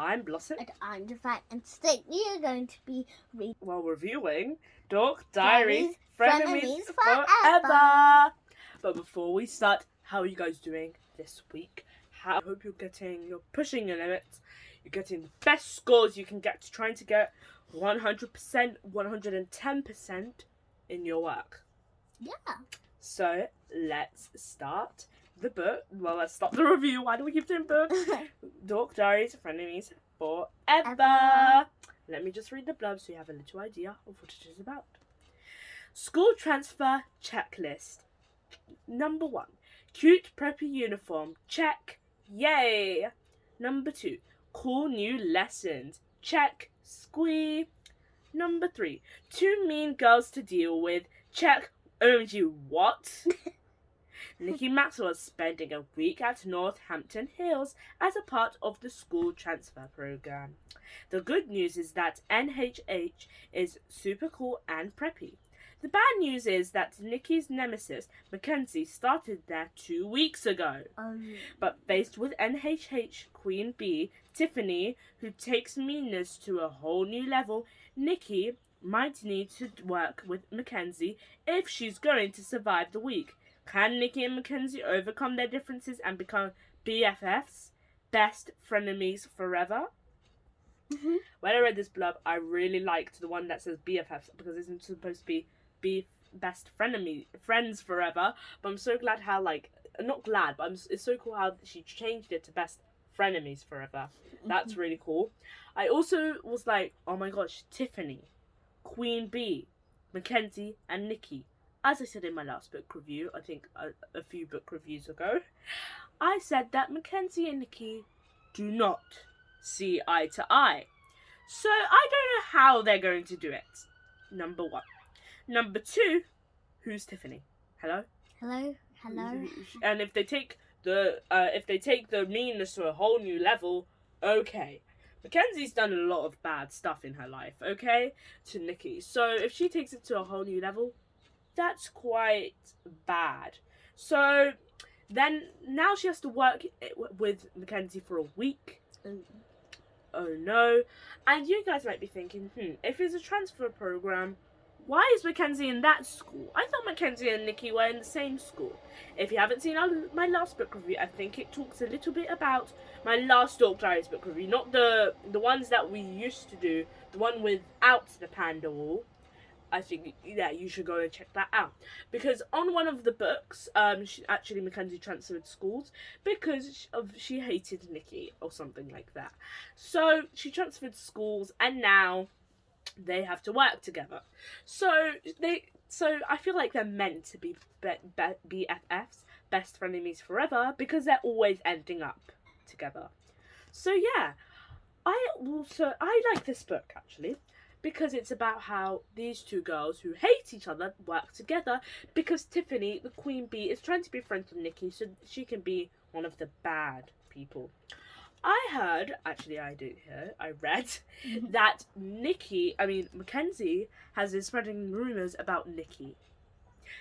I'm Blossom. And I'm Divine. And today we are going to be reviewing Dork Diaries Frenemies Frenemies forever. Forever. But before we start, how are you guys doing this week? I hope you're pushing your limits. You're getting the best scores you can get, trying to get 100%, 110% in your work. Yeah. So let's start the book. Well, let's start the review. Why do we keep doing books? Dork Diaries Frenemies Forever. Let me just read the blurb so you have a little idea of what it is about. School transfer checklist. Number 1. Cute preppy uniform. Check. Yay. Number 2. Cool new lessons. Check. Squee. Number 3. 2 mean girls to deal with. Check. OMG, what? Nikki Maxwell is spending a week at Northampton Hills as a part of the school transfer program. The good news is that NHH is super cool and preppy. The bad news is that Nikki's nemesis, Mackenzie, started there 2 weeks ago. But faced with NHH Queen Bee, Tiffany, who takes meanness to a whole new level, Nikki might need to work with Mackenzie if she's going to survive the week. Can Nikki and Mackenzie overcome their differences and become BFFs? Best frenemies forever? Mm-hmm. When I read this blurb, I really liked the one that says BFFs because it's supposed to be best friends forever. But I'm so glad how, not glad, but it's so cool how she changed it to best frenemies forever. That's really cool. I also was like, oh my gosh, Tiffany, Queen Bee, Mackenzie, and Nikki. As I said in my last book review, I think a few book reviews ago, I said that Mackenzie and Nikki do not see eye to eye. So I don't know how they're going to do it. Number 1. Number 2, who's Tiffany? Hello? Hello? And if they take the meanness to a whole new level, okay. Mackenzie's done a lot of bad stuff in her life, okay, to Nikki. So if she takes it to a whole new level, that's quite bad. So then now she has to work with Mackenzie for a week. Oh no. And you guys might be thinking, if it's a transfer program, why is Mackenzie in that school? I thought Mackenzie and Nikki were in the same school. If you haven't seen my last book review, I think it talks a little bit about my last Dork Diaries book review. Not the ones that we used to do, the one without the panda wall. I think, yeah, you should go and check that out. Because on one of the books, Mackenzie transferred schools because she hated Nikki or something like that. So she transferred schools and now they have to work together. So I feel like they're meant to be BFFs, best frenemies forever, because they're always ending up together. So yeah, I like this book actually, because it's about how these two girls who hate each other work together because Tiffany, the Queen Bee, is trying to be friends with Nikki so she can be one of the bad people. I read that Mackenzie has been spreading rumours about Nikki,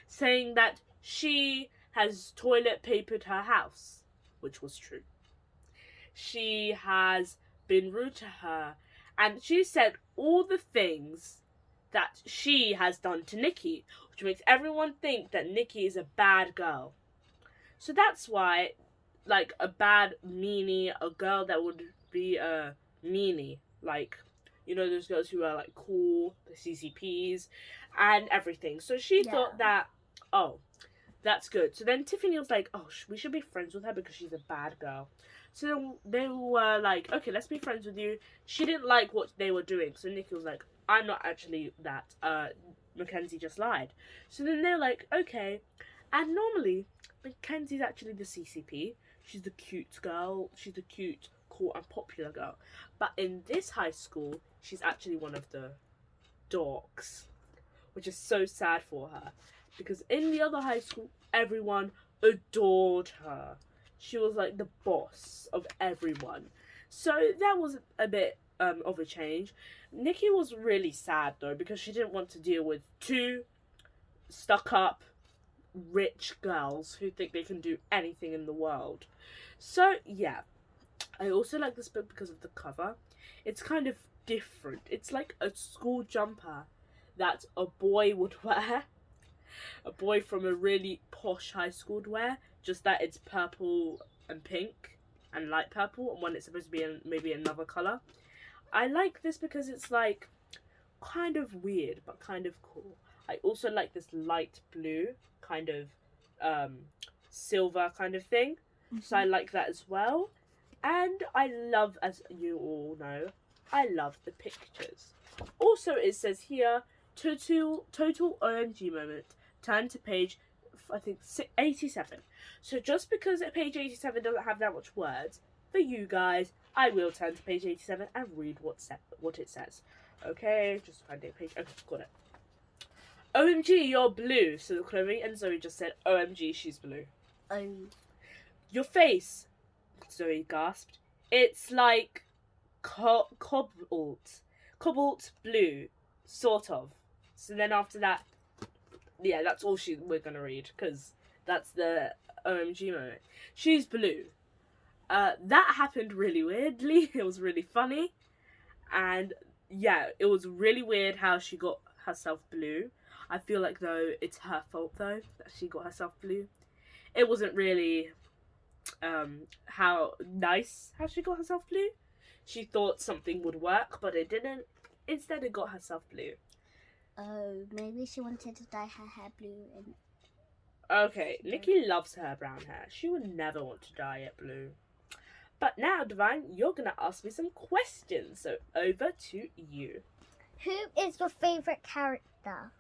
saying that she has toilet papered her house, which was true. She has been rude to her, and she said all the things that she has done to Nikki, which makes everyone think that Nikki is a bad girl. So that's why, a bad meanie, a girl that would be a meanie, those girls who are cool, the CCPs, and everything. So she thought that, oh, that's good. So then Tiffany was like, oh, we should be friends with her because she's a bad girl. So they were like, okay, let's be friends with you. She didn't like what they were doing. So Nikki was like, I'm not actually that. Mackenzie just lied. So then they're like, okay. And normally, Mackenzie's actually the CCP. She's the cute girl. She's the cute, cool, and popular girl. But in this high school, she's actually one of the dorks, which is so sad for her. Because in the other high school, everyone adored her. She was like the boss of everyone. So that was a bit of a change. Nikki was really sad though because she didn't want to deal with 2 stuck up rich girls who think they can do anything in the world. So yeah, I also like this book because of the cover. It's kind of different. It's like a school jumper that a boy would wear. A boy from a really posh high school would wear. Just that it's purple and pink and light purple, and when it's supposed to be maybe another colour. I like this because it's like kind of weird but kind of cool. I also like this light blue kind of silver kind of thing. So I like that as well. And I love, as you all know, I love the pictures. Also, it says here, total OMG moment. Turn to page, I think, 87. So just because page 87 doesn't have that much words, for you guys, I will turn to page 87 and read what it says. Okay, just finding a page. Okay, got it. OMG, you're blue. So Chloe and Zoe just said, OMG, she's blue. Your face, Zoe gasped. It's like cobalt blue, sort of. So then after that, yeah, that's all we're gonna read, because that's the OMG moment. She's blue. That happened really weirdly. It was really funny, and yeah, it was really weird how she got herself blue. I feel like though it's her fault though that she got herself blue. It wasn't really how she got herself blue. She thought something would work, but it didn't. Instead, it got herself blue. Oh, maybe she wanted to dye her hair blue. Okay, Nikki loves her brown hair. She would never want to dye it blue. But now, Divine, you're going to ask me some questions. So, over to you. Who is your favourite character?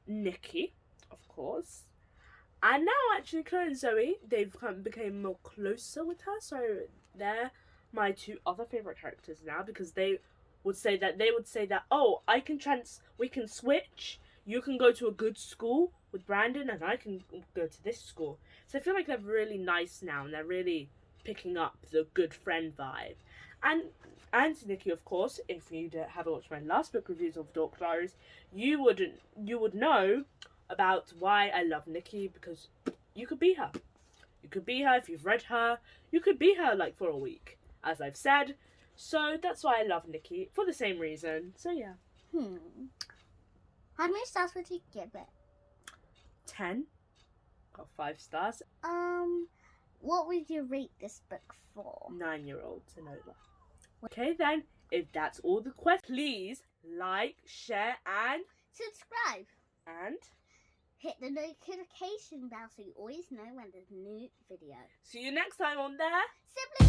Nikki, of course. And now, actually, Chloe and Zoe, they've become more closer with her. So, they're my two other favourite characters now, because they would say that, oh, we can switch. You can go to a good school with Brandon, and I can go to this school. So I feel like they're really nice now, and they're really picking up the good friend vibe. And Nikki, of course, if you haven't watched my last book reviews of Dork Diaries, you would know about why I love Nikki, because you could be her. You could be her if you've read her. You could be her like for a week, as I've said. So that's why I love Nikki, for the same reason. So yeah. How many stars would you give it? 10. Got 5 stars. What would you rate this book for? 9-year-olds and over. Okay then, if that's all the questions, please like, share and subscribe. And hit the notification bell so you always know when there's a new video. See you next time on there. Simply